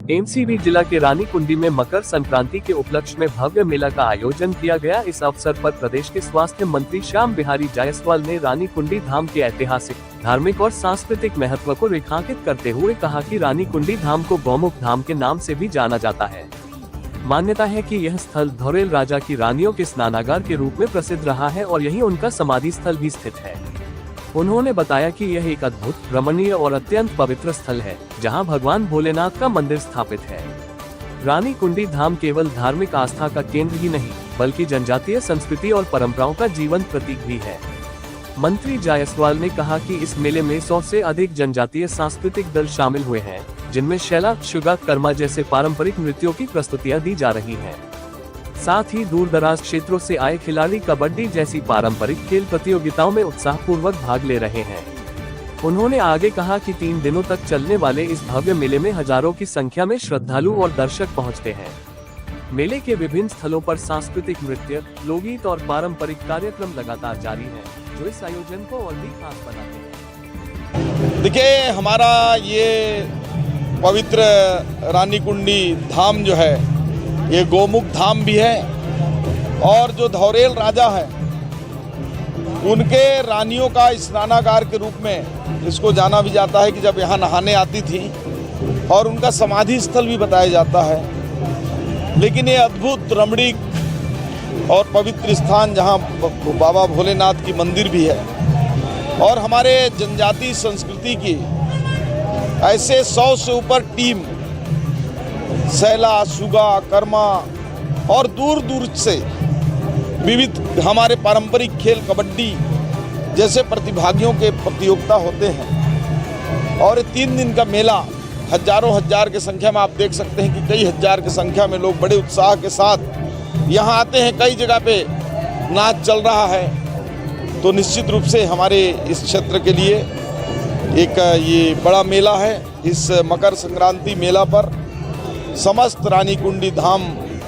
MCB जिला के रानीकुंडी में मकर संक्रांति के उपलक्ष्य में भव्य मेला का आयोजन किया गया। इस अवसर पर प्रदेश के स्वास्थ्य मंत्री श्याम बिहारी जायसवाल ने रानीकुंडी धाम के ऐतिहासिक, धार्मिक और सांस्कृतिक महत्व को रेखांकित करते हुए कहा कि रानीकुंडी धाम को गौमुख धाम के नाम से भी जाना जाता है। मान्यता है कि यह स्थल धौरेल राजा की रानियों के स्नानागार के रूप में प्रसिद्ध रहा है और यही उनका समाधि स्थल भी स्थित है। उन्होंने बताया कि यह एक अद्भुत, रमणीय और अत्यंत पवित्र स्थल है, जहां भगवान भोलेनाथ का मंदिर स्थापित है। रानीकुंडी धाम केवल धार्मिक आस्था का केंद्र ही नहीं, बल्कि जनजातीय संस्कृति और परंपराओं का जीवंत प्रतीक भी है। मंत्री जायसवाल ने कहा कि इस मेले में 100 से अधिक जनजातीय सांस्कृतिक दल शामिल हुए हैं, जिनमें शैला, शुगा, कर्मा जैसे पारंपरिक नृत्यों की प्रस्तुतियां दी जा रही हैं। साथ ही दूर दराज क्षेत्रों से आए खिलाड़ी कबड्डी जैसी पारंपरिक खेल प्रतियोगिताओं में उत्साहपूर्वक भाग ले रहे हैं। उन्होंने आगे कहा कि 3 दिनों तक चलने वाले इस भव्य मेले में हजारों की संख्या में श्रद्धालु और दर्शक पहुंचते हैं। मेले के विभिन्न स्थलों पर सांस्कृतिक नृत्य, लोकगीत और पारंपरिक कार्यक्रम लगातार जारी हैं, जो इस आयोजन को और भी खास बनाते हैं। देखिए, हमारा ये पवित्र रानीकुंडी धाम जो है, ये गोमुख धाम भी है और जो धौरेल राजा है उनके रानियों का स्नानागार के रूप में इसको जाना भी जाता है कि जब यहाँ नहाने आती थी, और उनका समाधि स्थल भी बताया जाता है। लेकिन ये अद्भुत, रमणीक और पवित्र स्थान जहाँ बाबा भोलेनाथ की मंदिर भी है और हमारे जनजातीय संस्कृति की ऐसे 100 से ऊपर टीम, शैला, शुगा, कर्मा और दूर दूर से विविध हमारे पारंपरिक खेल कबड्डी जैसे प्रतिभागियों के प्रतियोगिता होते हैं। और 3 दिन का मेला हजारों हजार की संख्या में आप देख सकते हैं कि कई हजार की संख्या में लोग बड़े उत्साह के साथ यहाँ आते हैं। कई जगह पे नाच चल रहा है, तो निश्चित रूप से हमारे इस क्षेत्र के लिए एक ये बड़ा मेला है। इस मकर संक्रांति मेला पर समस्त रानीकुंडी धाम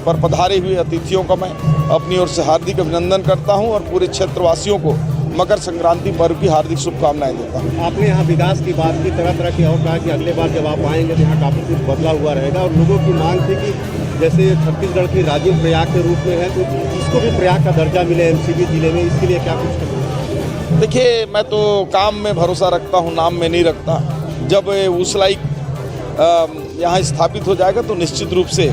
पर पधारे हुए अतिथियों का मैं अपनी ओर से हार्दिक अभिनंदन करता हूं और पूरे क्षेत्रवासियों को मकर संक्रांति पर्व की हार्दिक शुभकामनाएं देता हूं। आपने यहाँ विकास की बात की, तरह की और कहा कि अगले बार जब आप आएंगे तो यहाँ काफ़ी कुछ बदला हुआ रहेगा और लोगों की मांग थी कि जैसे छत्तीसगढ़ की राजीव प्रयाग के रूप में है, तो इसको भी प्रयाग का दर्जा मिले एमसीबी जिले में, इसके लिए क्या कुछ करना? देखिए, मैं तो काम में भरोसा रखता हूँ, नाम में नहीं रखता। जब उसलाई यहाँ स्थापित हो जाएगा तो निश्चित रूप से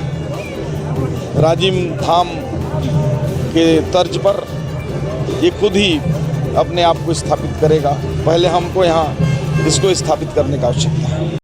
राजिम धाम के तर्ज पर ये खुद ही अपने आप को स्थापित करेगा। पहले हमको यहाँ इसको स्थापित करने का आवश्यकता है।